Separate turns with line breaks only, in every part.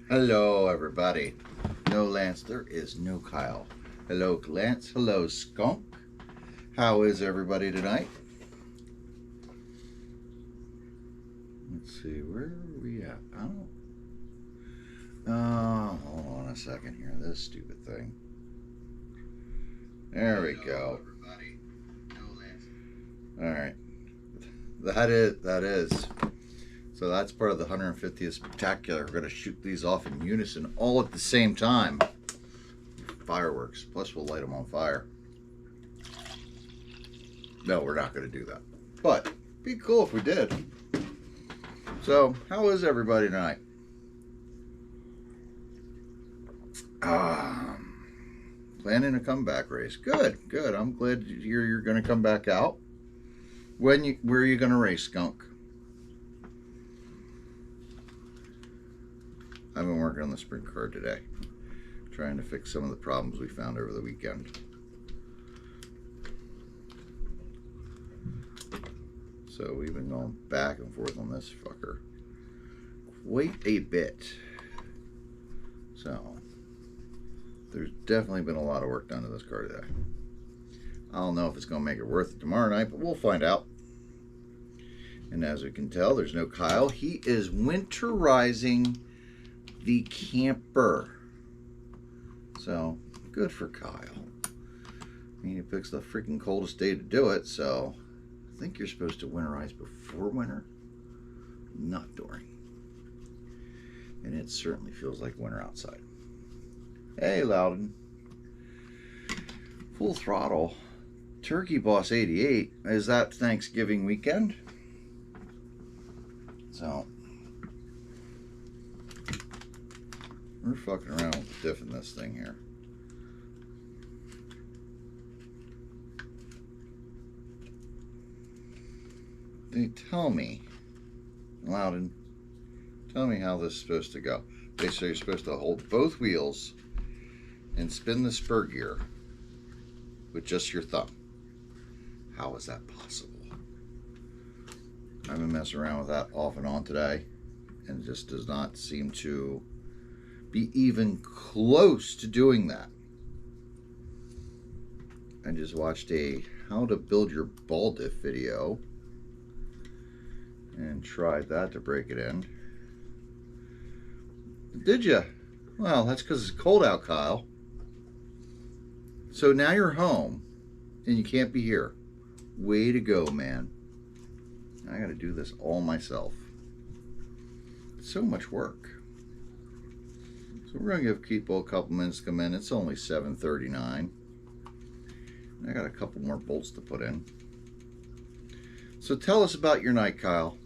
Hello, everybody. No Lance, there is no Kyle. Hello, Lance. Hello, Skunk. How is everybody tonight? Let's see, where are we at? I don't. Hold on a second here. This stupid thing. There we go. All right. That is. So that's part of the 150th Spectacular. We're going to shoot these off in unison all at the same time. Fireworks. Plus, we'll light them on fire. No, we're not going to do that. But it'd be cool if we did. So, how is everybody tonight? Planning a comeback race. Good. I'm glad to hear you're going to come back out. Where are you going to race, Skunk? I've been working on the sprint car today, trying to fix some of the problems we found over the weekend. So we've been going back and forth on this fucker quite a bit. So there's definitely been a lot of work done to this car today. I don't know if it's going to make it worth it tomorrow night, but we'll find out. And as we can tell, there's no Kyle. He is winterizing the camper. So good for Kyle. I mean, he picks the freaking coldest day to do it, so I think you're supposed to winterize before winter, not during. And it certainly feels like winter outside. Hey, Loudon. Full throttle. Turkey Boss 88. Is that Thanksgiving weekend? So we're fucking around with the diff in this thing here. They tell me, Loudon, tell me how this is supposed to go. They say you're supposed to hold both wheels and spin the spur gear with just your thumb. How is that possible? I've been messing around with that off and on today, and it just does not seem to be even close to doing that. I just watched a how to build your ball diff video and tried that to break it in. Did you? Well, that's because it's cold out, Kyle. So now you're home and you can't be here. Way to go, man. I got to do this all myself. It's so much work. So we're going to give people a couple minutes to come in. It's only 7:39. I got a couple more bolts to put in. So tell us about your night, Kyle.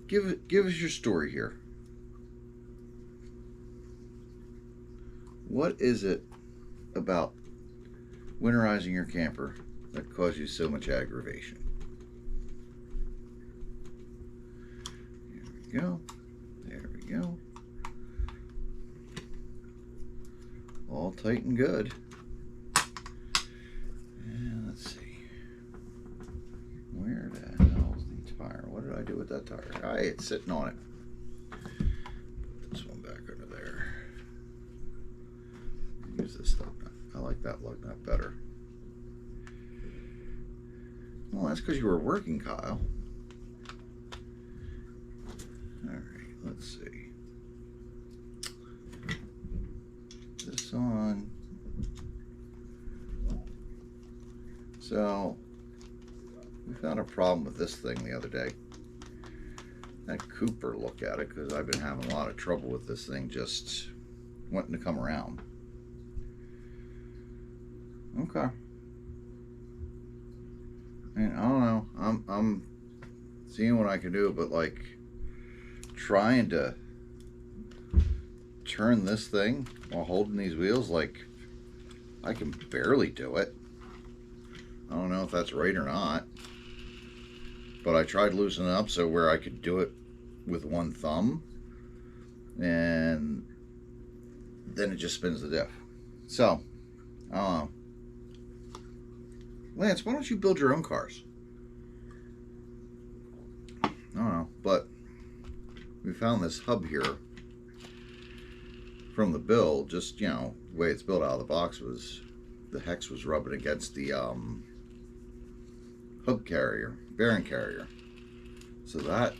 Give us your story here. What is it about winterizing your camper that caused you so much aggravation? There we go. There we go. All tight and good. And let's see. Where the hell's the tire? What did I do with that tire? It's sitting on it. Put this one back under there. Use this lug nut. I like that lug nut better. Well, that's because you were working, Kyle. Alright, let's see. This on. So, we found a problem with this thing the other day. Had Cooper look at it because I've been having a lot of trouble with this thing just wanting to come around. Okay. I mean, I don't know. I'm seeing what I can do, but like trying to turn this thing while holding these wheels, like I can barely do it. I don't know if that's right or not, but I tried loosening it up so where I could do it with one thumb, and then it just spins the diff. So, I don't know. Lance, why don't you build your own cars? I don't know, but we found this hub here from the build. Just, you know, the way it's built out of the box was the hex was rubbing against the hub carrier, bearing carrier. So that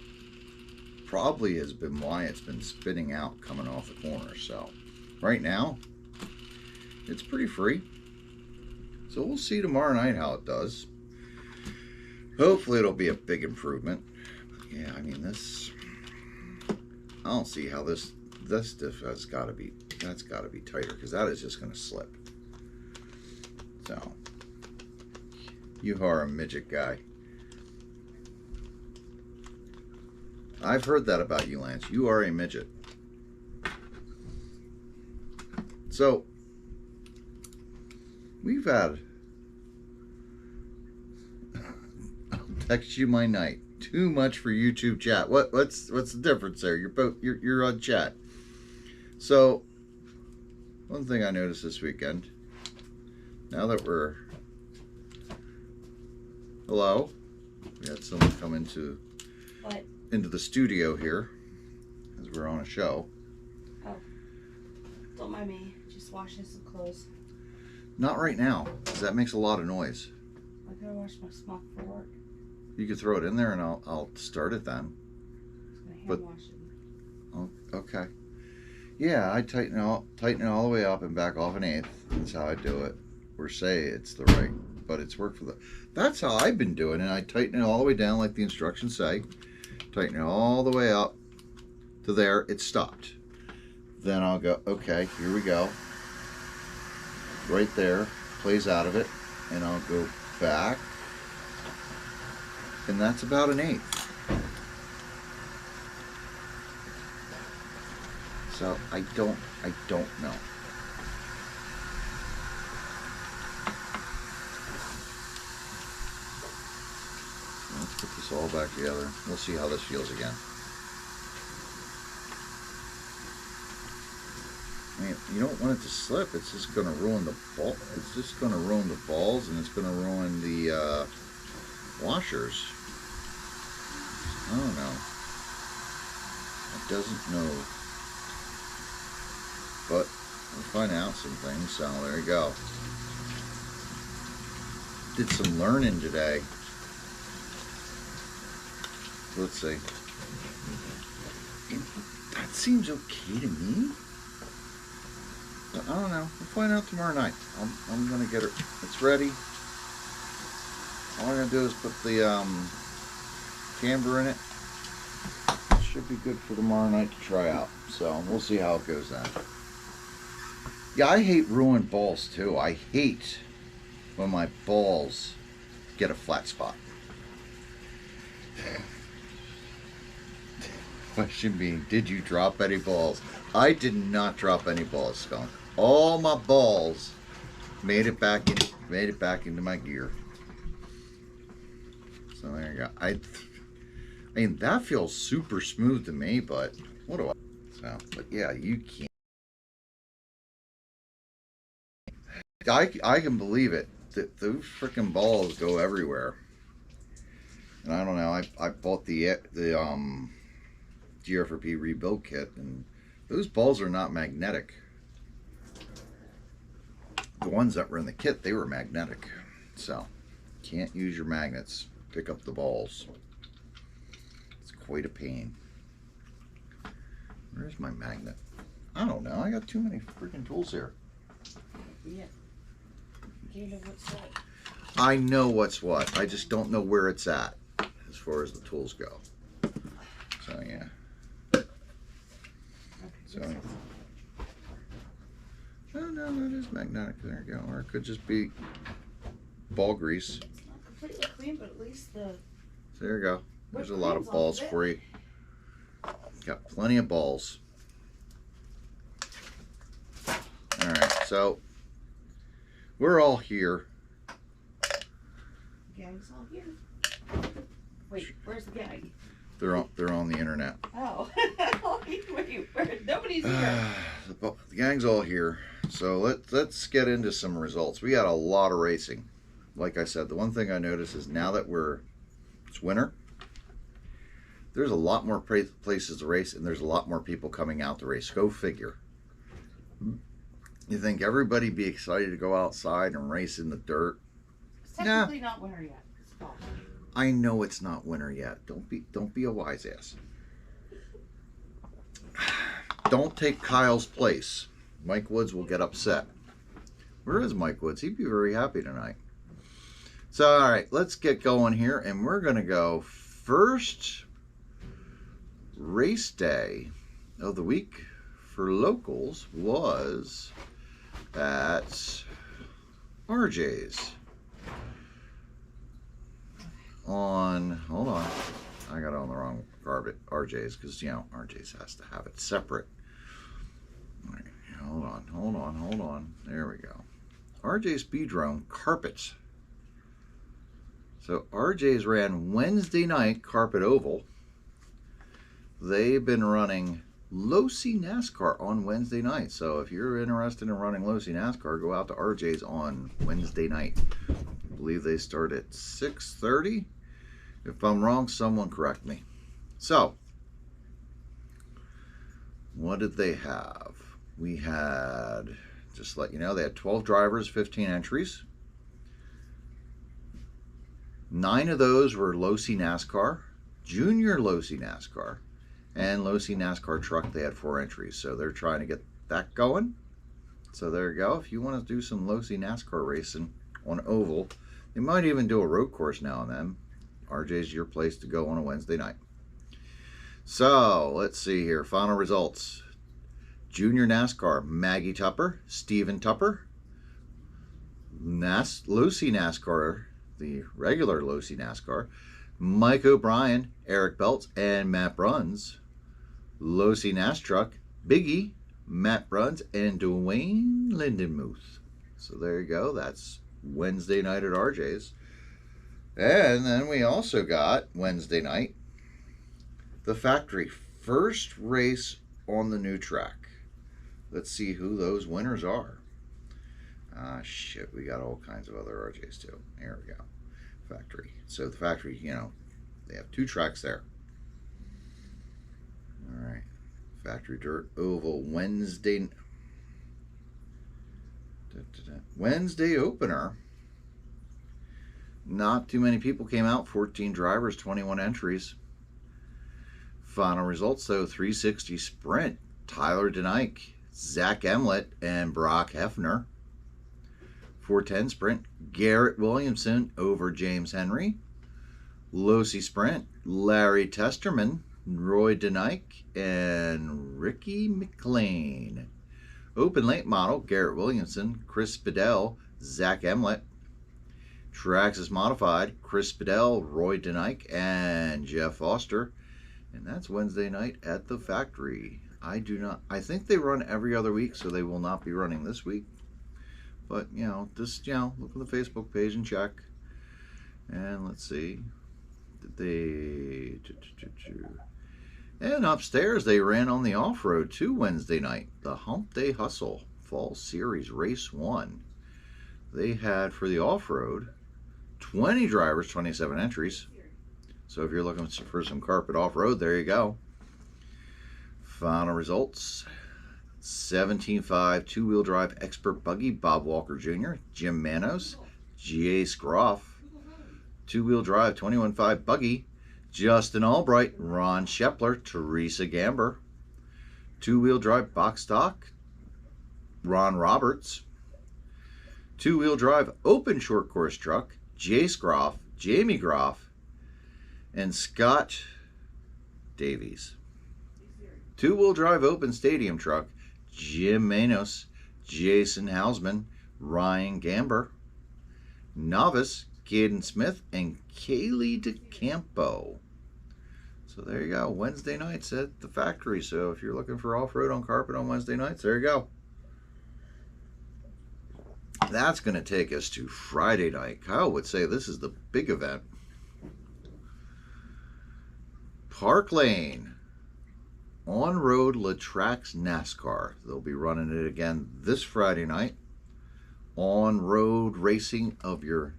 probably has been why it's been spitting out coming off the corner. So right now it's pretty free. So we'll see tomorrow night how it does. Hopefully it'll be a big improvement. Yeah, I mean this, I don't see how this diff has got to be, that's got to be tighter, because that is just going to slip. So you are a midget guy. I've heard that about you, Lance. You are a midget. So we've had, I'll text you my night. Too much for YouTube chat. What's the difference there? You're on chat. So one thing I noticed this weekend, now that we're, hello, we had someone come into the studio here as we're on a show.
Oh, don't mind me. Just washing some clothes.
Not right now, because that makes a lot of noise.
I gotta wash my smock for work.
You could throw it in there and I'll start it then.
But wash it.
Oh, okay. Yeah, I tighten it all the way up and back off an eighth. That's how I do it. Or say it's the right, but it's worked for the. That's how I've been doing it. I tighten it all the way down like the instructions say. Tighten it all the way up to there. It stopped. Then I'll go, okay, here we go. Right there, plays out of it, and I'll go back. And that's about an eighth. So I don't know. Let's put this all back together. We'll see how this feels again. I mean, you don't want it to slip. It's just going to ruin the ball. It's just going to ruin the balls, and it's going to ruin the washers. I don't know. It doesn't know. But we'll find out some things. So there you go. Did some learning today. Let's see. That seems okay to me. But I don't know. We'll find out tomorrow night. I'm gonna get it. It's ready. All I'm gonna do is put the camber in it. It should be good for tomorrow night to try out. So we'll see how it goes then. Yeah, I hate ruined balls too. I hate when my balls get a flat spot. Question being, did you drop any balls? I did not drop any balls, Skunk. All my balls made it back into my gear. So there you go. I mean, that feels super smooth to me, but what do I? So, but yeah, you can't. I can believe it. Those freaking balls go everywhere. And I don't know. I bought the GFRP rebuild kit, and those balls are not magnetic. The ones that were in the kit, they were magnetic. So, can't use your magnets. Pick up the balls. It's quite a pain. Where's my magnet? I don't know. I got too many freaking tools here.
Yeah. You know what's what?
I know what's what. I just don't know where it's at as far as the tools go. So, yeah.
Okay,
So, oh no, that is magnetic. There you go. Or it could just be ball grease.
it's not completely clean, but at least the.
So there you go. There's a lot of balls for you. Got plenty of balls. Alright, so we're all here.
Gang's all here. Wait, where's the gang?
They're on the internet.
Oh. Wait, nobody's here.
The gang's all here. So let's get into some results. We got a lot of racing. Like I said, the one thing I noticed is now that it's winter, there's a lot more places to race, and there's a lot more people coming out to race. Go figure. You think everybody be excited to go outside and race in the dirt?
It's technically not winter yet. It's fall.
I know it's not winter yet. Don't be a wise ass. Don't take Kyle's place. Mike Woods will get upset. Where is Mike Woods? He'd be very happy tonight. So, all right, let's get going here, and we're going to go first race day of the week for locals was at RJ's on, hold on, I got on the wrong carpet, RJ's, because, you know, RJ's has to have it separate. All right, hold on, there we go. RJ's Speedrome Carpets. So RJ's ran Wednesday night Carpet Oval. They've been running Losi NASCAR on Wednesday night. So if you're interested in running Losi NASCAR, go out to RJ's on Wednesday night. I believe they start at 6:30. If I'm wrong, someone correct me. So, what did they have? We had, just to let you know, they had 12 drivers, 15 entries. 9 of those were Losi NASCAR, Junior Losi NASCAR, and Losi NASCAR Truck. They had 4 entries, so they're trying to get that going. So there you go. If you want to do some Losi NASCAR racing on oval, they might even do a road course now and then. RJ's your place to go on a Wednesday night. So let's see here. Final results. Junior NASCAR, Maggie Tupper, Steven Tupper. Losi NASCAR, the regular Losi NASCAR, Mike O'Brien, Eric Belts, and Matt Bruns. Losi NAS Truck, Biggie, Matt Bruns, and Dwayne Lindenmuth. So there you go. That's Wednesday night at RJ's. And then we also got Wednesday night the factory first race on the new track. Let's see who those winners are. Shit, we got all kinds of other RJ's too. Here we go. Factory. So the factory, you know, they have 2 tracks there. All right. Factory Dirt Oval Wednesday opener. Not too many people came out. 14 drivers, 21 entries. Final results, though, 360 Sprint. Tyler DeNike, Zach Emlett, and Brock Hefner. 410 Sprint, Garrett Williamson over James Henry. Losi Sprint, Larry Testerman, Roy DeNike, and Ricky McLean. Open Late Model, Garrett Williamson, Chris Bedell, Zach Emlett. Traxxas Modified, Chris Bedell, Roy DeNike, and Jeff Foster. And that's Wednesday night at the factory. I think they run every other week, so they will not be running this week. But, you know, just, you know, look at the Facebook page and check. And let's see. And upstairs, they ran on the off-road too Wednesday night. The Hump Day Hustle Fall Series Race 1. They had, for the off-road, 20 drivers, 27 entries. So if you're looking for some carpet off-road, there you go. Final results. 17.5 two-wheel drive expert buggy, Bob Walker Jr., Jim Manos, G.A. Scroff. Two-wheel drive 21.5 buggy, Justin Albright, Ron Shepler, Teresa Gamber. Two-wheel drive box stock, Ron Roberts. Two-wheel drive open short course truck, Jay Scroff, Jamie Groff, and Scott Davies. Two-wheel drive open stadium truck, Jim Manos, Jason Hausman, Ryan Gamber. Novice, Caden Smith, and Kaylee DeCampo. So there you go. Wednesday nights at the factory. So if you're looking for off-road on carpet on Wednesday nights, there you go. That's going to take us to Friday night. Kyle would say this is the big event. Park Lane On-Road Latrax NASCAR. They'll be running it again this Friday night. On-road racing of your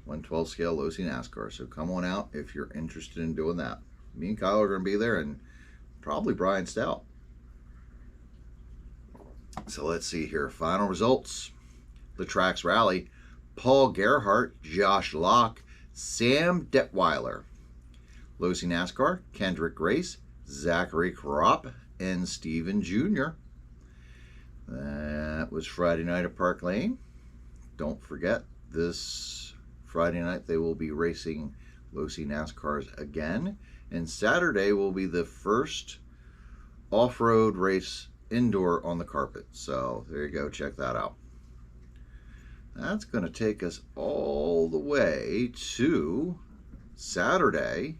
112 scale Losi NASCAR. So come on out if you're interested in doing that. Me and Kyle are going to be there, and probably Brian Stout. So let's see here. Final results. The Trax Rally. Paul Gerhardt, Josh Locke, Sam Detweiler. Losi NASCAR, Kendrick Grace, Zachary Kropp, and Steven Jr. That was Friday night at Park Lane. Don't forget, this Friday night they will be racing Losi NASCARs again. And Saturday will be the first off-road race indoor on the carpet. So there you go, check that out. That's going to take us all the way to Saturday.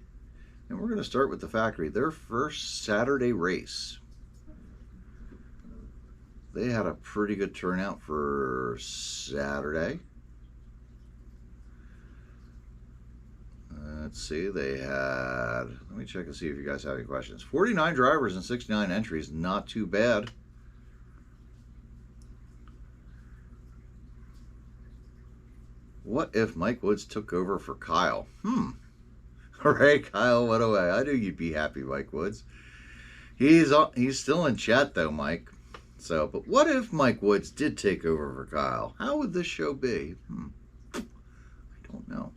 And we're going to start with the factory. Their first Saturday race. They had a pretty good turnout for Saturday. Let's see, they had, let me check and see if you guys have any questions. 49 drivers and 69 entries, not too bad. What if Mike Woods took over for Kyle? All right, Kyle, what away? I knew you'd be happy, Mike Woods. He's still in chat though, Mike. So, but what if Mike Woods did take over for Kyle? How would this show be? I don't know.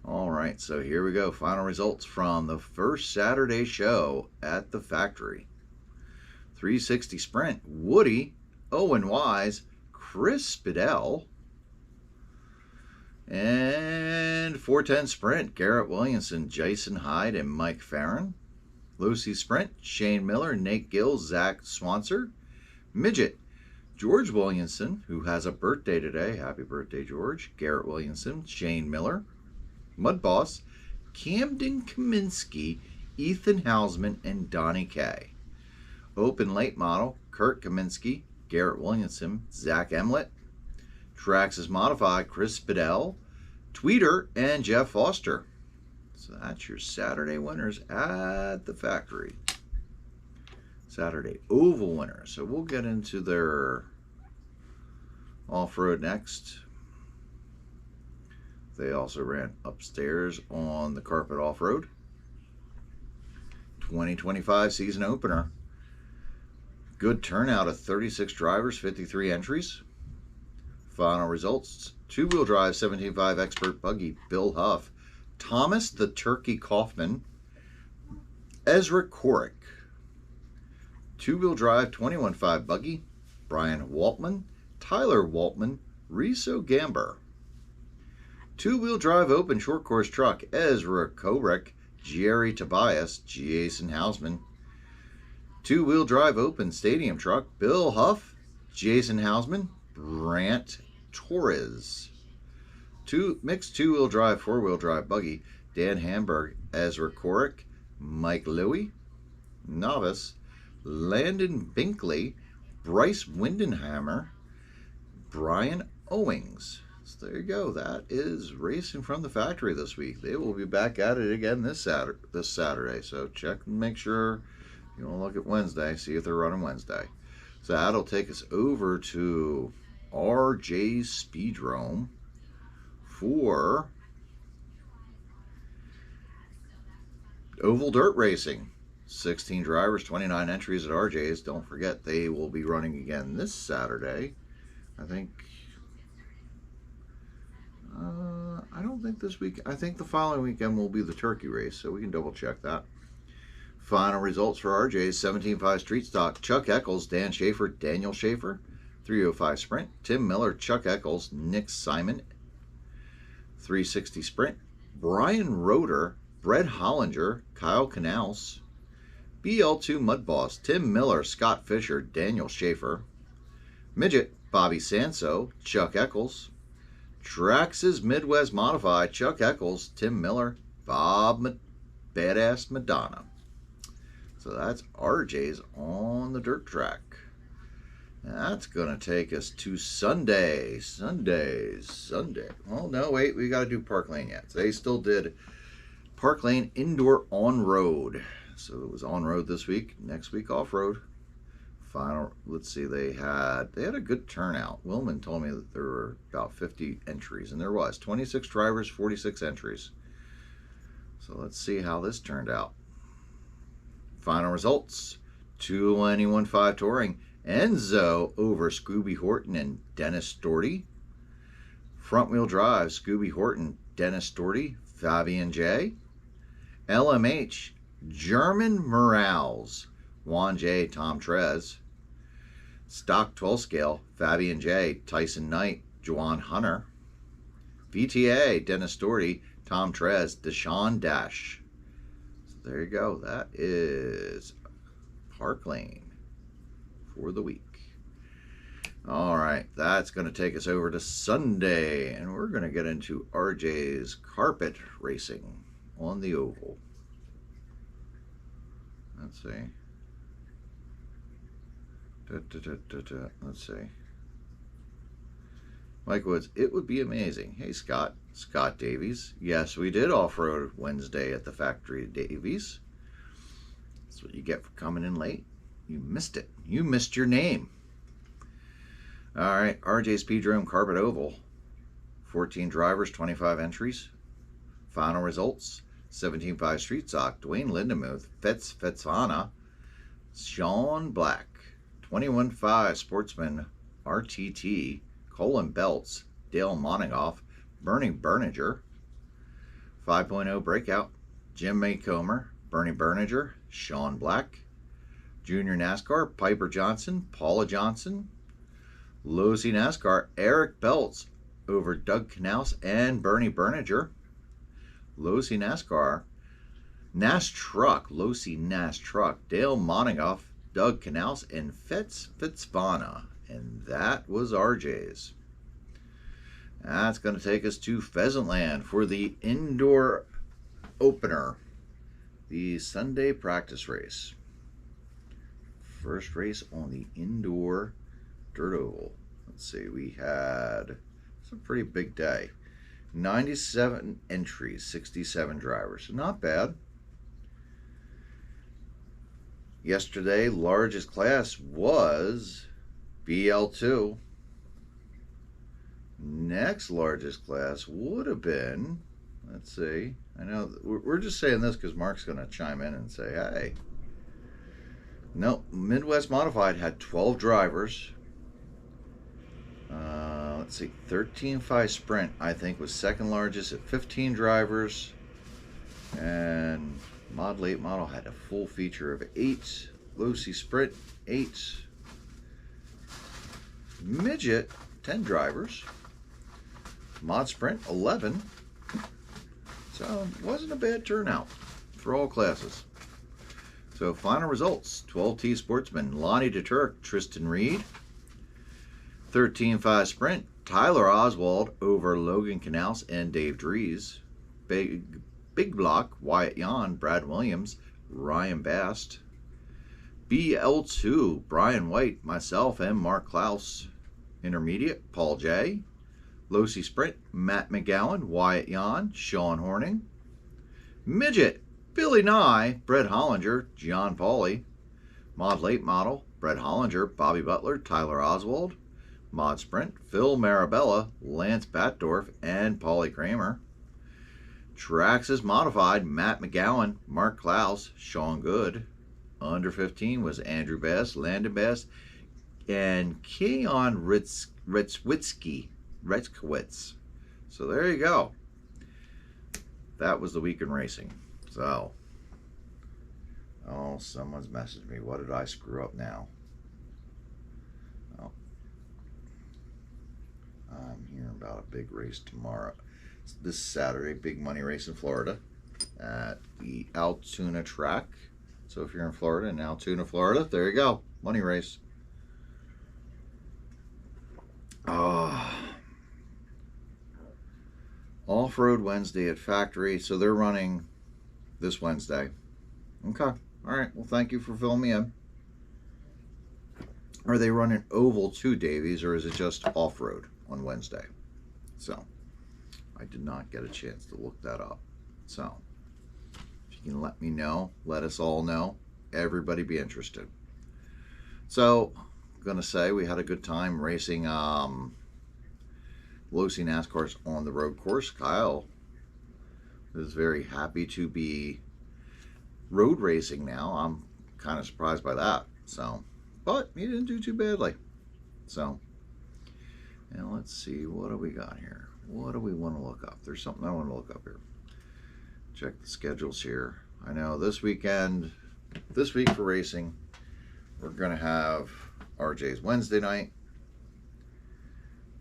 All right, so here we go. Final results from the first Saturday show at the factory. 360 Sprint, Woody, Owen Wise, Chris Spidell. And 410 Sprint, Garrett Williamson, Jason Hyde, and Mike Farron. Lucy Sprint, Shane Miller, Nate Gill, Zach Swanser. Midget, George Williamson, who has a birthday today. Happy birthday, George. Garrett Williamson, Shane Miller. Mud Boss, Camden Kaminsky, Ethan Hausman, and Donnie Kay. Open Late Model, Kurt Kaminsky, Garrett Williamson, Zach Emlett. Traxxas Modified, Chris Spidell, Tweeter, and Jeff Foster. So that's your Saturday winners at the factory. Saturday oval winners. So we'll get into their off-road next. They also ran upstairs on the carpet off-road. 2025 season opener. Good turnout of 36 drivers, 53 entries. Final results. Two-wheel drive 17.5 expert buggy, Bill Huff. Thomas the Turkey Kaufman. Ezra Korick. Two-wheel drive 21.5 buggy, Brian Waltman. Tyler Waltman. Riso Gamber. Two-wheel drive open short course truck, Ezra Korick. Jerry Tobias. Jason Hausman. Two-wheel drive open stadium truck, Bill Huff. Jason Hausman. Brant Torres. Mixed two-wheel drive, four-wheel drive buggy, Dan Hamburg, Ezra Korick, Mike Louie. Novice, Landon Binkley, Bryce Windenhammer, Brian Owings. So there you go. That is racing from the factory this week. They will be back at it again this Saturday. So check and make sure you want to look at Wednesday, see if they're running Wednesday. So that'll take us over to RJ's Speedrome for oval dirt racing. 16 drivers, 29 entries at RJ's. Don't forget, they will be running again this Saturday. I think, I don't think this week, I think the following weekend will be the turkey race, so we can double check that. Final results for RJ's 17.5 Street Stock, Chuck Eccles, Dan Schaefer, Daniel Schaefer. 305 Sprint, Tim Miller, Chuck Eccles, Nick Simon. 360 Sprint, Brian Roeder, Brett Hollinger, Kyle Canals. BL2 Mud Boss, Tim Miller, Scott Fisher, Daniel Schaefer. Midget, Bobby Sanso, Chuck Eccles. Traxxas Midwest Modified, Chuck Eccles, Tim Miller, Badass Madonna. So that's RJ's on the dirt track. That's going to take us to Sunday. Oh, no, wait, we got to do Park Lane yet. They still did Park Lane indoor on-road. So it was on-road this week. Next week, off-road. Final, let's see, they had a good turnout. Willman told me that there were about 50 entries, and there was. 26 drivers, 46 entries. So let's see how this turned out. Final results. 2:21.5 Touring. Enzo over Scooby Horton and Dennis Doherty. Front wheel drive, Scooby Horton, Dennis Doherty, Fabian J. LMH, German Morales, Juan J. Tom Trez. Stock 12 scale, Fabian J. Tyson Knight, Juan Hunter. VTA, Dennis Doherty, Tom Trez, Deshaun Dash. So there you go. That is Park Lane for the week. All right, that's going to take us over to Sunday, and we're going to get into RJ's carpet racing on the oval. Let's see. Let's see. Mike Woods, it would be amazing. Hey, Scott. Scott Davies. Yes, we did off-road Wednesday at the factory at Davies. That's what you get for coming in late. You missed it. You missed your name. All right, RJ Speedrome Carpet Oval. 14 drivers, 25 entries. Final results. 17.5 Street Stock, Dwayne Lindemuth, Fetzvana, Sean Black. 21.5 Sportsman RTT, Colin Belts, Dale Moningoff, Bernie Berninger. 5.0 Breakout, Jim Maycomer, Bernie Berninger, Sean Black. Junior NASCAR, Piper Johnson, Paula Johnson. Losi NASCAR, Eric Belts over Doug Knaus and Bernie Berninger. Losi NASCAR, NAS Truck, Losi NAS Truck, Dale Moningoff, Doug Knaus, and Fetzvana. And that was RJ's. That's going to take us to Pheasantland for the indoor opener, the Sunday practice race. First race on the indoor dirt oval. Let's see, we had a pretty big day. 97 entries, 67 drivers. Not bad. Yesterday, largest class was BL2. Next largest class would have been, let's see, I know we're just saying this because Mark's going to chime in and say, hey. No, Midwest Modified had 12 drivers. Let's see, 13.5 Sprint, I think, was second largest at 15 drivers. And Mod Late Model had a full feature of 8. Losi Sprint, 8. Midget, 10 drivers. Mod Sprint, 11. So, it wasn't a bad turnout for all classes. So, final results. 12T Sportsman, Lonnie DeTurk, Tristan Reed. 13.5 Sprint, Tyler Oswald over Logan Knaus and Dave Dries. Big Block, Wyatt Yon, Brad Williams, Ryan Bast. BL2, Brian White, myself, and Mark Klaus. Intermediate, Paul J. Losi Sprint, Matt McGowan, Wyatt Yon, Sean Horning. Midget, Billy Nye, Brett Hollinger, John Pauly. Mod Late Model, Brett Hollinger, Bobby Butler, Tyler Oswald. Mod Sprint, Phil Marabella, Lance Batdorf, and Paulie Kramer. Traxxas Modified, Matt McGowan, Mark Klaus, Sean Good. Under 15 was Andrew Bass, Landon Bass, and Keon Retzkowitz. So there you go. That was the week in racing. So, oh, someone's messaged me. What did I screw up now? Oh, I'm hearing about a big race tomorrow. This Saturday, big money race in Florida at the Altoona track. So if you're in Florida, in Altoona, Florida, there you go. Money race. Off-Road Wednesday at Factory. So they're running this Wednesday. Okay. All right. Well, thank you for filling me in. Are they running oval too, Davies, or is it just off-road on Wednesday? So I did not get a chance to look that up. So if you can let me know, let us all know. Everybody be interested. So I'm going to say we had a good time racing Losi NASCARs on the road course. Kyle is very happy to be road racing now. I'm kind of surprised by that. So, but he didn't do too badly. So, now let's see, what do we got here? What do we want to look up? There's something I want to look up here. Check the schedules here. I know this week for racing, we're going to have RJ's Wednesday night.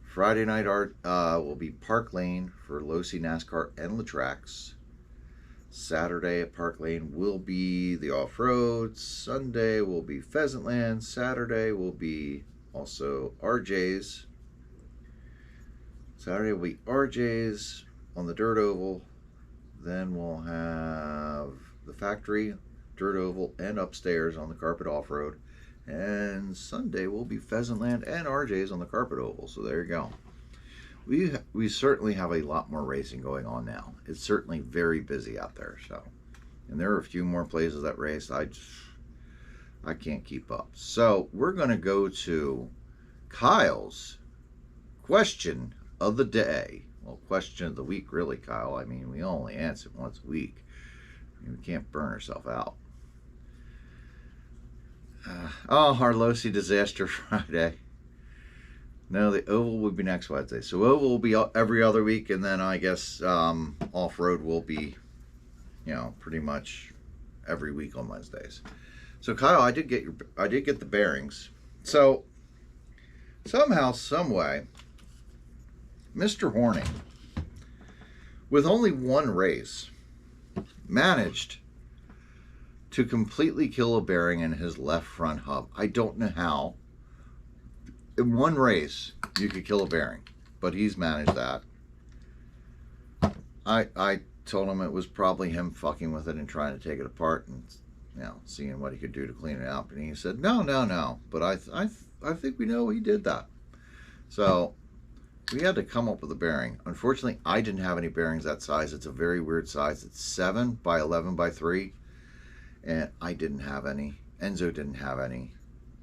Friday night will be Park Lane for Losi NASCAR and Latrax. Saturday at Park Lane will be the off-road. Sunday will be Pheasantland. Saturday will be also RJ's. Saturday will be RJ's on the dirt oval. Then we'll have the factory, dirt oval, and upstairs on the carpet off-road. And Sunday will be Pheasantland and RJ's on the carpet oval. So there you go. We certainly have a lot more racing going on now. It's certainly very busy out there. So, and there are a few more places that race. I can't keep up. So we're going to go to Kyle's question of the day. Well, question of the week, really, Kyle. I mean, we only answer it once a week. I mean, we can't burn ourselves out. Our Losi Disaster Friday. No, the Oval will be next Wednesday. So Oval will be every other week, and then I guess off-road will be, pretty much every week on Wednesdays. So Kyle, I did get the bearings. So somehow, some way, Mr. Horning, with only one race, managed to completely kill a bearing in his left front hub. I don't know how. In one race, you could kill a bearing, but he's managed that. I told him it was probably him fucking with it and trying to take it apart and, seeing what he could do to clean it out. And he said, no. But I think we know he did that. So we had to come up with a bearing. Unfortunately, I didn't have any bearings that size. It's a very weird size. It's 7 by 11 by 3. And I didn't have any. Enzo didn't have any.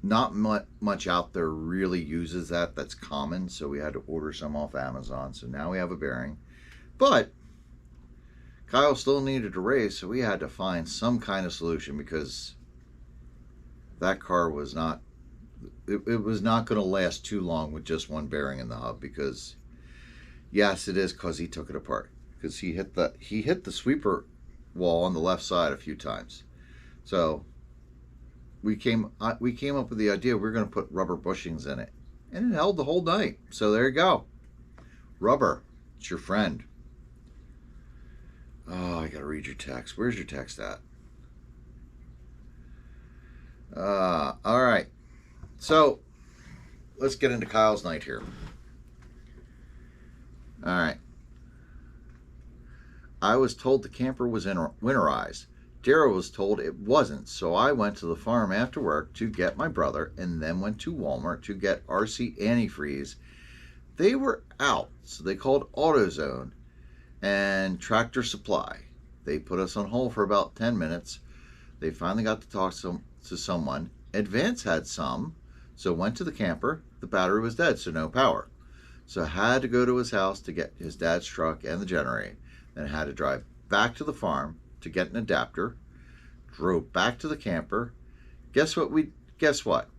Not much out there really uses that. That's common. So we had to order some off Amazon. So now we have a bearing. But Kyle still needed to race. So we had to find some kind of solution because that car was not, it was not going to last too long with just one bearing in the hub. Because yes, it is because he took it apart. Because he hit the sweeper wall on the left side a few times. So we came up with the idea we're going to put rubber bushings in it, and it held the whole night. So there you go, rubber. It's your friend. Oh, I got to read your text. Where's your text at? All right. So let's get into Kyle's night here. All right. I was told the camper was winterized. Daryl was told it wasn't, so I went to the farm after work to get my brother and then went to Walmart to get RC antifreeze. They were out, so they called AutoZone and Tractor Supply. They put us on hold for about 10 minutes. They finally got to talk to someone. Advance had some, so went to the camper. The battery was dead, so no power. So I had to go to his house to get his dad's truck and the generator. Then I had to drive back to the farm to get an adapter, drove back to the camper. Guess what?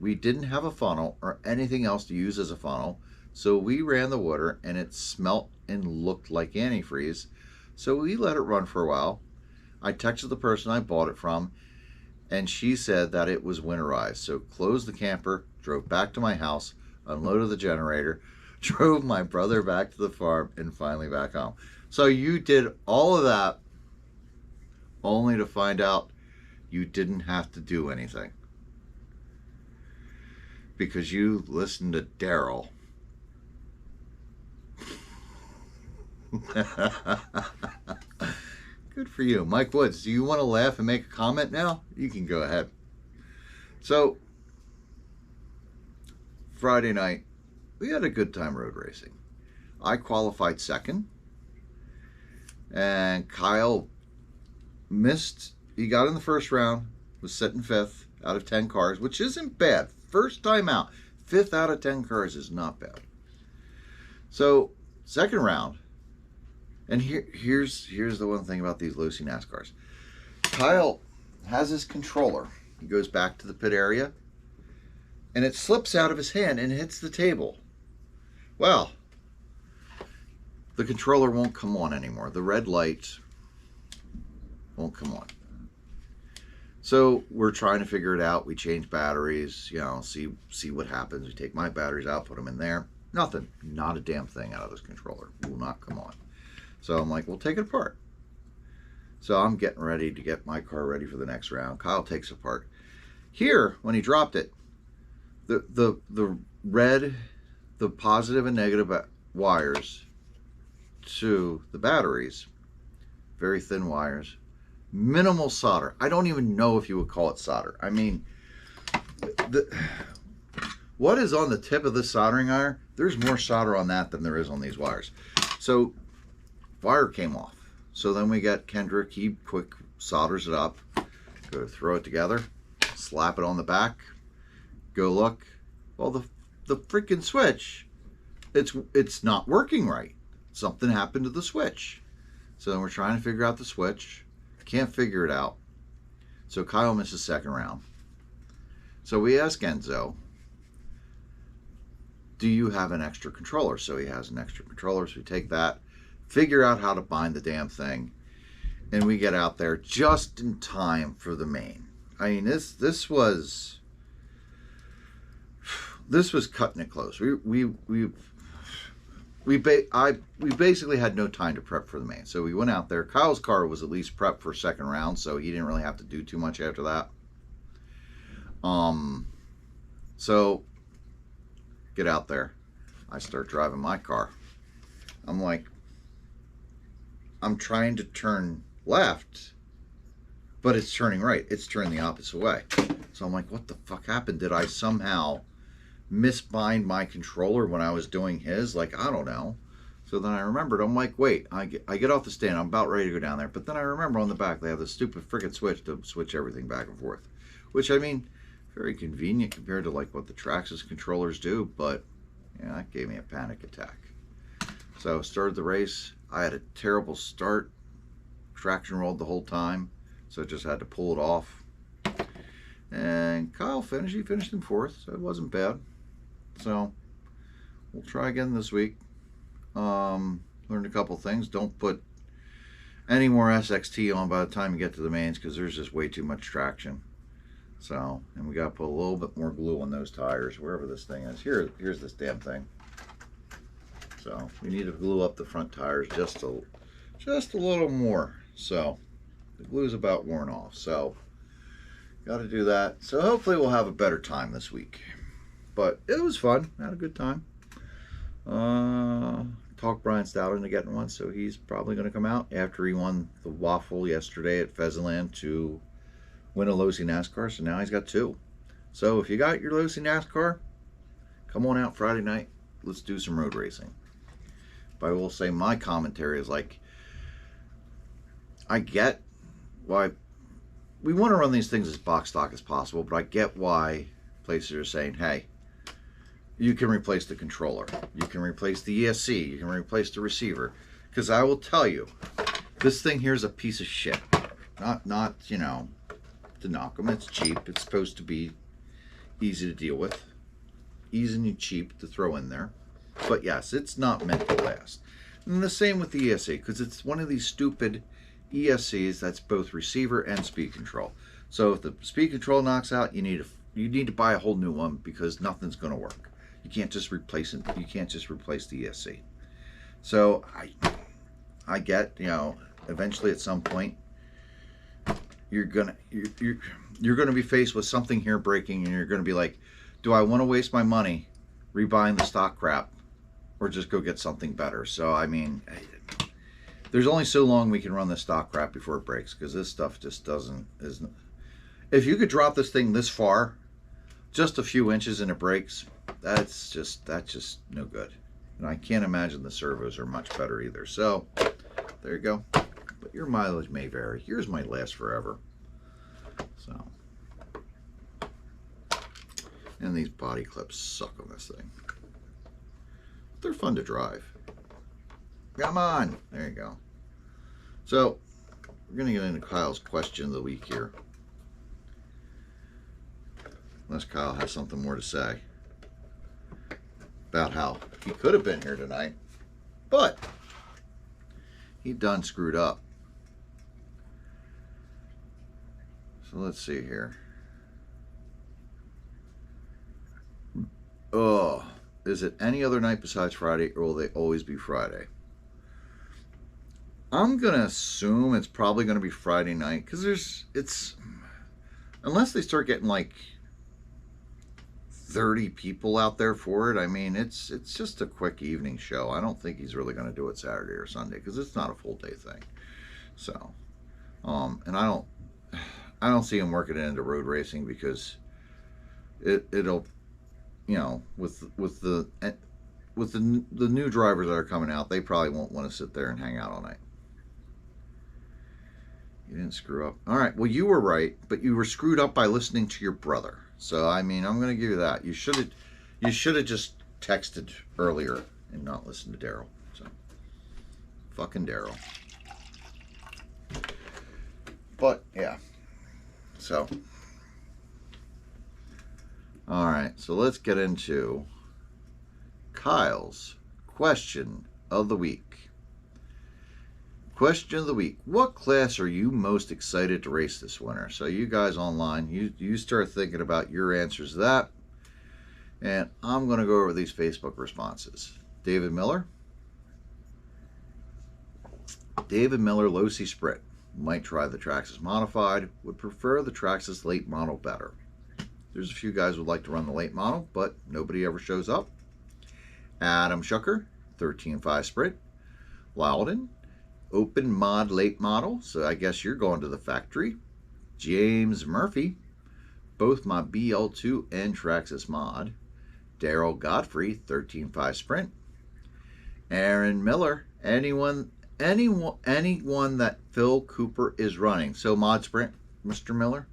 We didn't have a funnel or anything else to use as a funnel, so we ran the water and it smelt and looked like antifreeze, so we let it run for a while. I texted the person I bought it from, and she said that it was winterized, so closed the camper, drove back to my house, unloaded the generator, drove my brother back to the farm, and finally back home. So you did all of that only to find out you didn't have to do anything because you listened to Daryl. Good for you. Mike Woods, do you want to laugh and make a comment now? You can go ahead. So, Friday night, we had a good time road racing. I qualified second, and Kyle missed. He got in the first round, was sitting 5th out of 10 cars, which isn't bad. First time out, 5th out of 10 cars is not bad. So, second round, And here's the one thing about these Losi NASCARs. Kyle has his controller. He goes back to the pit area, and it slips out of his hand and hits the table. Well, the controller won't come on anymore. The red light won't come on. So we're trying to figure it out. We change batteries, you know, see what happens. We take my batteries out, put them in there. Nothing. Not a damn thing out of this controller. Will not come on. So I'm like, we'll take it apart. So I'm getting ready to get my car ready for the next round. Kyle takes it apart. Here, when he dropped it, the red, the positive and negative wires to the batteries, very thin wires, minimal solder. I don't even know if you would call it solder. I mean, what is on the tip of this soldering iron? There's more solder on that than there is on these wires. So wire came off. So then we got Kendrick. He quick solders it up. Go throw it together, slap it on the back. Go look. Well, the freaking switch, it's not working right. Something happened to the switch. So then we're trying to figure out the switch. Can't figure it out. So Kyle misses second round. So we ask Enzo, do you have an extra controller? So he has an extra controller. So we take that, figure out how to bind the damn thing, and we get out there just in time for the main. I mean, this was cutting it close. We basically had no time to prep for the main. So we went out there. Kyle's car was at least prepped for second round, so he didn't really have to do too much after that. So get out there. I start driving my car. I'm like, I'm trying to turn left, but it's turning right. It's turning the opposite way. So I'm like, what the fuck happened? Did I somehow misbind my controller when I was doing his? Like, I don't know. So then I remembered. I'm like, wait, I get off the stand. I'm about ready to go down there. But then I remember on the back, they have this stupid friggin' switch to switch everything back and forth. Which, I mean, very convenient compared to like what the Traxxas controllers do. But, yeah, that gave me a panic attack. So started the race. I had a terrible start. Traction rolled the whole time. So just had to pull it off. And Kyle finished. He finished in fourth. So it wasn't bad. So we'll try again this week. Learned a couple things. Don't put any more SXT on by the time you get to the mains, because there's just way too much traction. So, and we got to put a little bit more glue on those tires, wherever this thing is. Here's this damn thing. So we need to glue up the front tires just a little more. So the glue's about worn off. So got to do that. So hopefully we'll have a better time this week. But it was fun. Had a good time. Talked Brian Stout into getting one, so he's probably going to come out after he won the waffle yesterday at Pheasantland to win a Losi NASCAR. So now he's got two. So if you got your Losi NASCAR, come on out Friday night. Let's do some road racing. But I will say my commentary is like, I get why we want to run these things as box stock as possible, but I get why places are saying, hey, you can replace the controller, you can replace the ESC, you can replace the receiver. Because I will tell you, this thing here is a piece of shit. Not you know, to knock them. It's cheap. It's supposed to be easy to deal with, easy and cheap to throw in there. But yes, it's not meant to last. And the same with the ESC, because it's one of these stupid ESCs that's both receiver and speed control. So if the speed control knocks out, you need to buy a whole new one, because nothing's going to work. You can't just replace it. You can't just replace the ESC. So I get, you know, eventually at some point you're gonna be faced with something here breaking, and you're gonna be like, do I want to waste my money rebuying the stock crap, or just go get something better? So I mean, there's only so long we can run the stock crap before it breaks, because this stuff just isn't. If you could drop this thing this far, just a few inches, and it breaks, that's just no good. And I can't imagine the servos are much better either. So there you go. But your mileage may vary. Yours might last forever. So, and these body clips suck on this thing. They're fun to drive. Come on. There you go. So, we're going to get into Kyle's question of the week here. Unless Kyle has something more to say about how he could have been here tonight, but he done screwed up. So let's see here. Oh, is it any other night besides Friday, or will they always be Friday? I'm gonna assume it's probably gonna be Friday night, because it's unless they start getting like 30 people out there for it. I mean, it's just a quick evening show. I don't think he's really gonna do it Saturday or Sunday, because it's not a full day thing. So, and I don't see him working it into road racing, because it'll, you know, with the new drivers that are coming out, they probably won't want to sit there and hang out all night. You didn't screw up. All right. Well, you were right, but you were screwed up by listening to your brother. So, I mean, I'm going to give you that. You should have just texted earlier and not listened to Daryl. So, fucking Daryl. But yeah. So, all right. So let's get into Kyle's question of the week. Question of the week. What class are you most excited to race this winter? So you guys online, you start thinking about your answers to that. And I'm going to go over these Facebook responses. David Miller, Losi Sprint. Might try the Traxxas Modified. Would prefer the Traxxas late model better. There's a few guys who would like to run the late model, but nobody ever shows up. Adam Shucker, 13.5 Sprint. Loudon, open mod late model, so I guess you're going to the factory. James Murphy, both my BL2 and Traxxas mod. Daryl Godfrey, 13.5 Sprint. Aaron Miller, anyone that Phil Cooper is running. So mod sprint, Mr. Miller.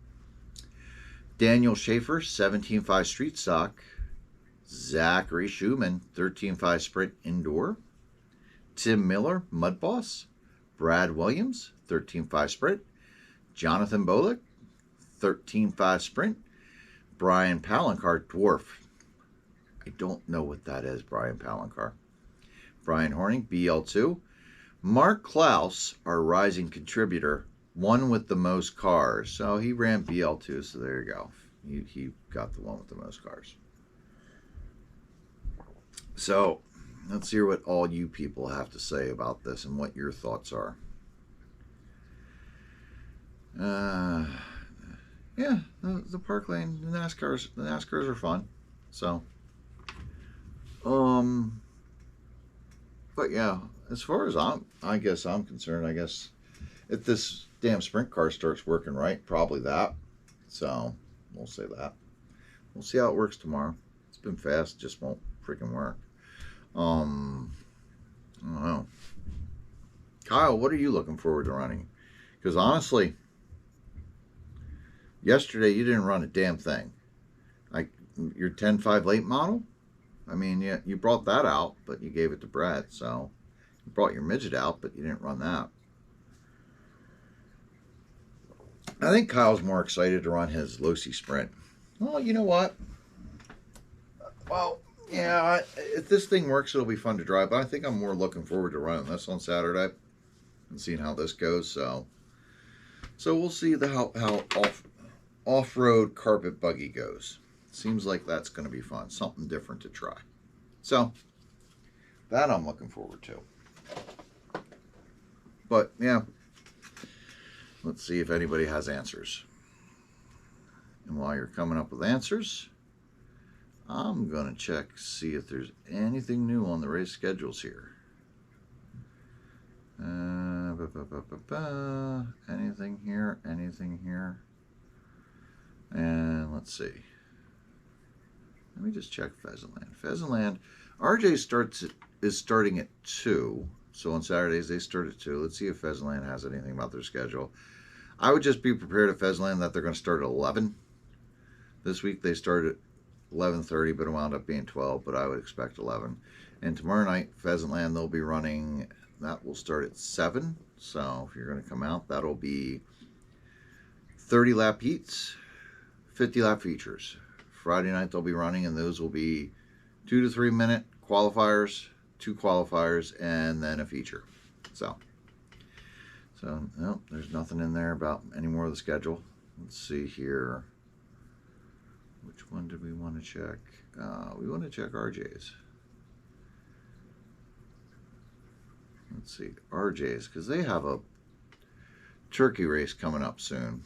Daniel Schaefer, 17.5 street stock. Zachary Schumann, 13.5 sprint indoor. Tim Miller, Mud Boss. Brad Williams, 13.5 sprint. Jonathan Bolick, 13.5 sprint. Brian Palancar, dwarf. I don't know what that is, Brian Palancar. Brian Horning, BL2. Mark Klaus, our rising contributor, won with the most cars. So he ran BL2, so there you go. He got the one with the most cars. So let's hear what all you people have to say about this and what your thoughts are. Yeah, the Park Lane, the NASCARs are fun. So, but yeah, as far as I guess I'm concerned, I guess if this damn sprint car starts working right, probably that. So we'll say that. We'll see how it works tomorrow. It's been fast, just won't freaking work. I don't know. Kyle, what are you looking forward to running? Because honestly, yesterday you didn't run a damn thing. Like your 10.5 late model, I mean, yeah, you brought that out, but you gave it to Brett. So you brought your midget out, but you didn't run that. I think Kyle's more excited to run his Losi Sprint. Well, you know what? Well, yeah, if this thing works, it'll be fun to drive. But I think I'm more looking forward to running this on Saturday and seeing how this goes. So we'll see how off-road carpet buggy goes. Seems like that's going to be fun. Something different to try. So that I'm looking forward to. But yeah, let's see if anybody has answers. And while you're coming up with answers, I'm going to check, see if there's anything new on the race schedules here. Anything here, anything here. And let's see. Let me just check Pheasantland. Pheasantland, RJ is starting at 2. So on Saturdays, they start at 2. Let's see if Pheasantland has anything about their schedule. I would just be prepared at Pheasantland that they're going to start at 11. This week they started at 11:30, but it wound up being 12, but I would expect 11. And tomorrow night, Pheasantland, they'll be running that will start at 7. So if you're going to come out, that'll be 30 lap heats, 50 lap features. Friday night they'll be running, and those will be 2 to 3 minute qualifiers, 2 qualifiers, and then a feature. So no, there's nothing in there about any more of the schedule. Let's see here. Which one did we want to check? We want to check RJ's. Let's see, RJ's, because they have a turkey race coming up soon.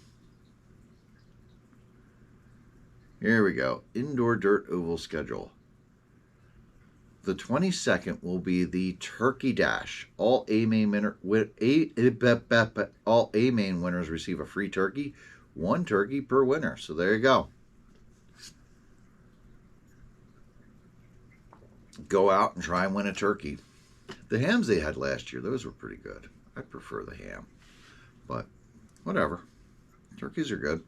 Here we go. Indoor dirt oval schedule. The 22nd will be the Turkey Dash. All A main winners receive a free turkey. 1 turkey per winner. So there you go. Go out and try and win a turkey. The hams they had last year, those were pretty good. I prefer the ham, but whatever. Turkeys are good.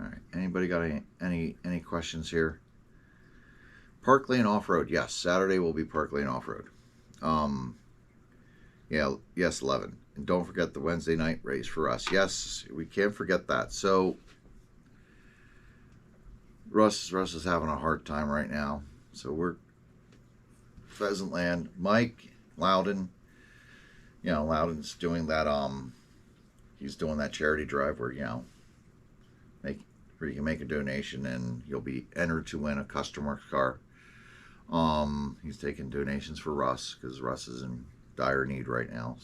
All right. Anybody got any questions here? Park Lane Off-Road. Yes, Saturday will be Park Lane Off-Road. Yeah, yes, 11. And don't forget the Wednesday night race for us. Yes, we can't forget that. So Russ is having a hard time right now. So we're Pheasant Land. Mike Loudon. You know, Loudon's doing that. He's doing that charity drive where where you can make a donation and you'll be entered to win a custom works car. He's taking donations for Russ because Russ is in dire need right now.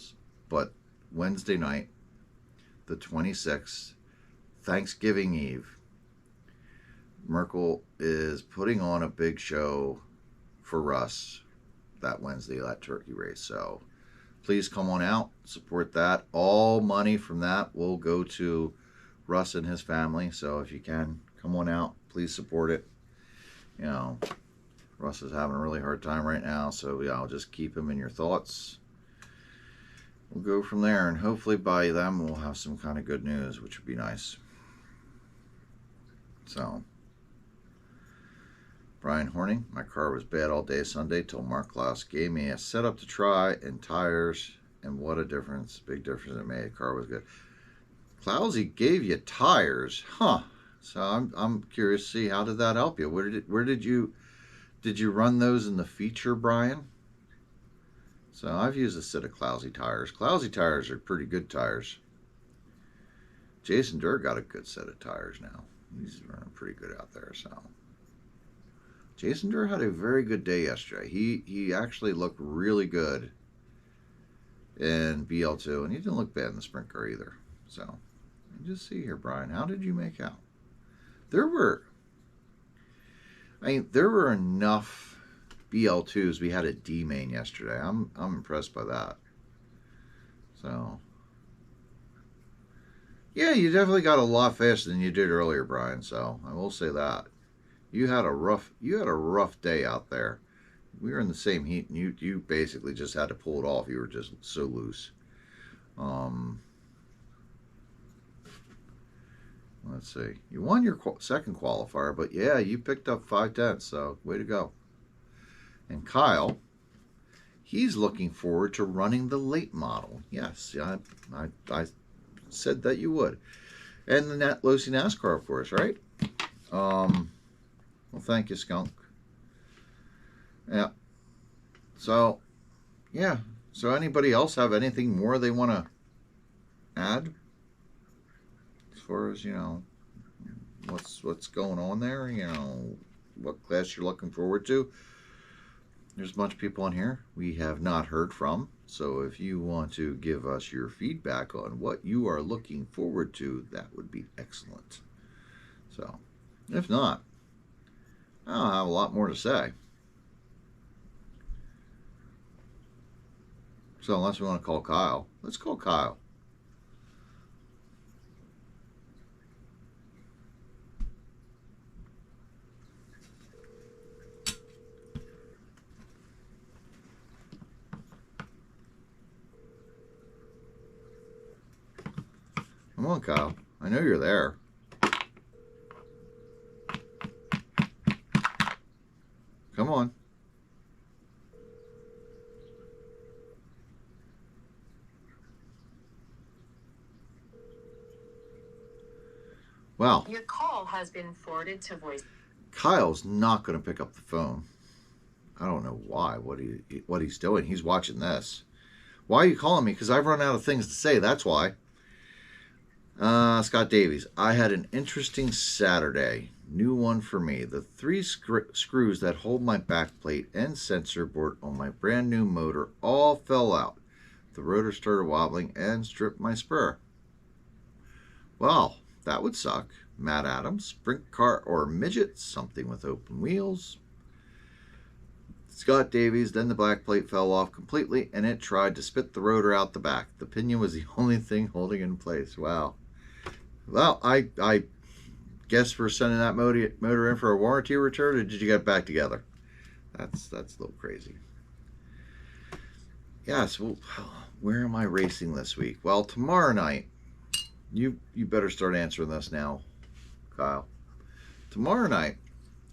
But Wednesday night, the 26th, Thanksgiving Eve, Merkel is putting on a big show for Russ that Wednesday, that turkey race. So please come on out, support that. All money from that will go to Russ and his family. So if you can, come on out, please support it. You know, Russ is having a really hard time right now, so yeah, I'll just keep him in your thoughts. We'll go from there, and hopefully by then we'll have some kind of good news, which would be nice. So, Brian Horning, my car was bad all day Sunday till Mark Klaus gave me a setup to try and tires, and what a difference, big difference it made. The car was good. Klausy gave you tires, huh? So I'm curious to see, how did that help you? Where did you run those in the feature, Brian? So I've used a set of Klausy tires. Klausy tires are pretty good tires. Jason Durr got a good set of tires now. He's running pretty good out there. So Jason Durr had a very good day yesterday. He actually looked really good in BL2, and he didn't look bad in the sprint car either. So just see here, Brian, how did you make out? There were enough BL2s. We had a D main yesterday. I'm impressed by that. So yeah, you definitely got a lot faster than you did earlier, Brian. So I will say that. You had a rough day out there. We were in the same heat, and you basically just had to pull it off. You were just so loose. Let's see. You won your second qualifier, but yeah, you picked up 5/10, so way to go. And Kyle, he's looking forward to running the late model. Yes, I said that you would. And the Losi NASCAR, of course, right? Well, thank you, Skunk. Yeah. So, yeah. So anybody else have anything more they want to add? As far as, what's going on there, what class you're looking forward to. There's a bunch of people on here we have not heard from, so if you want to give us your feedback on what you are looking forward to, that would be excellent. So, if not, I don't have a lot more to say. So unless we want to call Kyle, let's call Kyle. Come on, Kyle. I know you're there. Come on. Well,
your call has been forwarded to voice.
Kyle's not going to pick up the phone. I don't know why. What he's doing. He's watching this. Why are you calling me? Because I've run out of things to say. That's why. Scott Davies. I had an interesting Saturday. New one for me. The 3 screws that hold my backplate and sensor board on my brand new motor all fell out. The rotor started wobbling and stripped my spur. Well, that would suck. Matt Adams, sprint car or midget, something with open wheels. Scott Davies, then the black plate fell off completely and it tried to spit the rotor out the back. The pinion was the only thing holding it in place. Wow. Well, I guess we're sending that motor in for a warranty return, or did you get it back together? That's a little crazy. Yes, well, where am I racing this week? Well, tomorrow night, you better start answering this now, Kyle. Tomorrow night,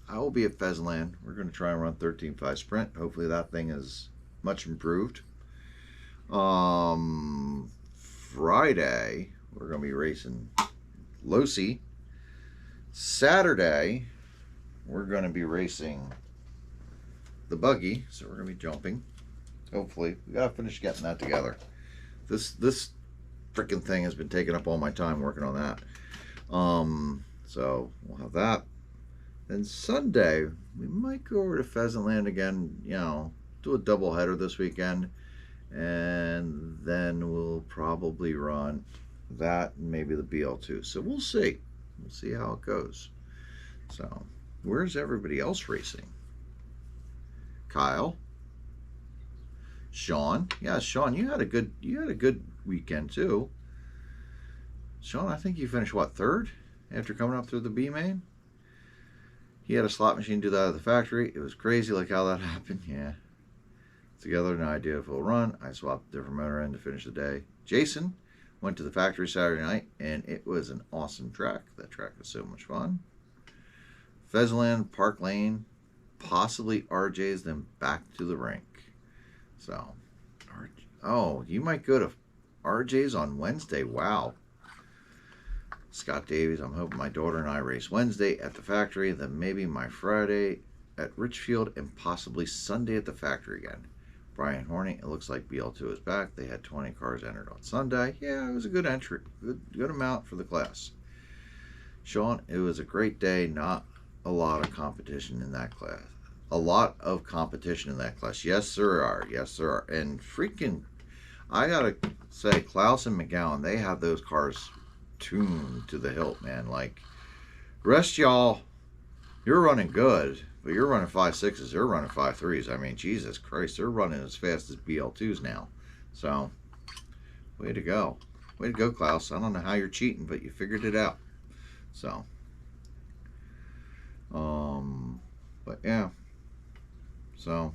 I will be at Pheasantland. We're going to try and run 13.5 sprint. Hopefully that thing is much improved. Friday, we're going to be racing Losi. Saturday, we're going to be racing the buggy. So we're going to be jumping. Hopefully. We got to finish getting that together. This freaking thing has been taking up all my time working on that. So we'll have that. Then Sunday, we might go over to Pheasantland again, do a double header this weekend. And then we'll probably run that and maybe the BL2. So we'll see. We'll see how it goes. So, where's everybody else racing? Kyle? Sean? Yeah, Sean, you had a good weekend too. Sean, I think you finished what, 3rd after coming up through the B main? He had a slot machine do that at the factory. It was crazy like how that happened. Yeah. Together, no idea if it'll run. I swapped a different motor end to finish the day. Jason went to the factory Saturday night, and it was an awesome track. That track was so much fun. Pheasantland, Park Lane, possibly RJ's, then back to the rink. So, you might go to RJ's on Wednesday. Wow. Scott Davies, I'm hoping my daughter and I race Wednesday at the factory, then maybe my Friday at Richfield, and possibly Sunday at the factory again. Brian Horney, it looks like BL2 is back. They had 20 cars entered on Sunday. Yeah, it was a good entry. Good amount for the class. Sean, it was a great day. Not a lot of competition in that class. A lot of competition in that class. Yes, there are. Yes, there are. And freaking, I got to say, Klaus and McGowan, they have those cars tuned to the hilt, man. Like, rest y'all, you're running good, but you're running 5.6s, they're running 5.3s. I mean, Jesus Christ, they're running as fast as BL2s now. So, way to go. Way to go, Klaus. I don't know how you're cheating, but you figured it out. So, but yeah. So,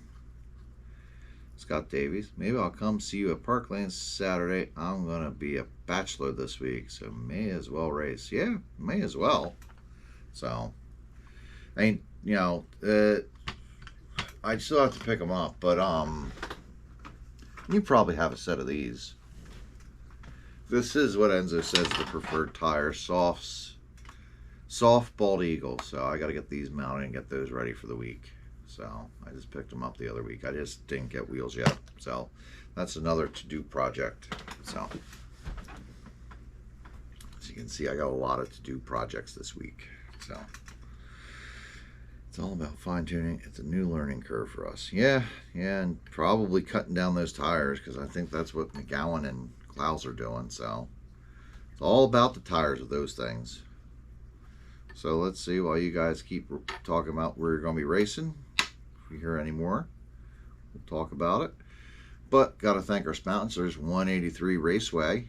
Scott Davies, maybe I'll come see you at Park Lane Saturday. I'm going to be a bachelor this week, so may as well race. Yeah, may as well. So, I mean, I still have to pick them up, but you probably have a set of these. This is what Enzo says the preferred tire, soft bald eagle. So I got to get these mounted and get those ready for the week. So I just picked them up the other week. I just didn't get wheels yet. So that's another to-do project. So as you can see, I got a lot of to-do projects this week. So it's all about fine-tuning. It's a new learning curve for us. Yeah, and probably cutting down those tires, because I think that's what McGowan and Klaus are doing. So it's all about the tires of those things. So let's see, while you guys keep talking about where you're going to be racing, if we hear any more, we'll talk about it. But got to thank our sponsors, 183 Raceway,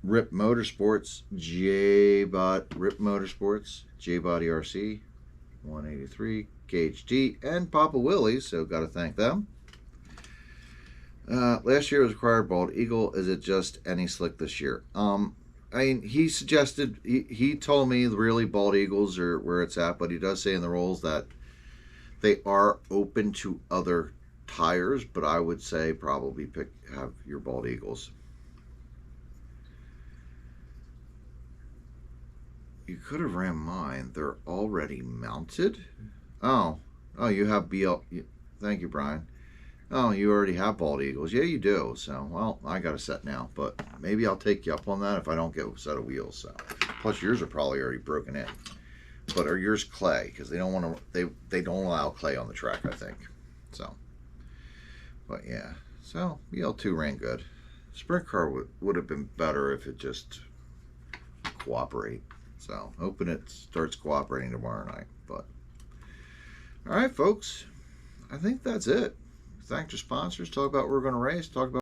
Rip Motorsports, Rip Motorsports, J-Body RC, 183, KHD, and Papa Willie's, so got to thank them. Last year was required bald eagle. Is it just any slick this year? I mean, he suggested, he told me really bald eagles are where it's at, but he does say in the rules that they are open to other tires, but I would say probably have your bald eagles. You could have ran mine. They're already mounted. Oh, you have BL. Thank you, Brian. Oh, you already have bald eagles. Yeah, you do. So, well, I got a set now, but maybe I'll take you up on that if I don't get a set of wheels. So, plus yours are probably already broken in. But are yours clay? Because they don't want to. They don't allow clay on the track, I think. So, but yeah. So BL2 ran good. Sprint car would have been better if it just cooperate. So hoping it starts cooperating tomorrow night. But all right, folks. I think that's it. Thank your sponsors. Talk about what we're going to race. Talk about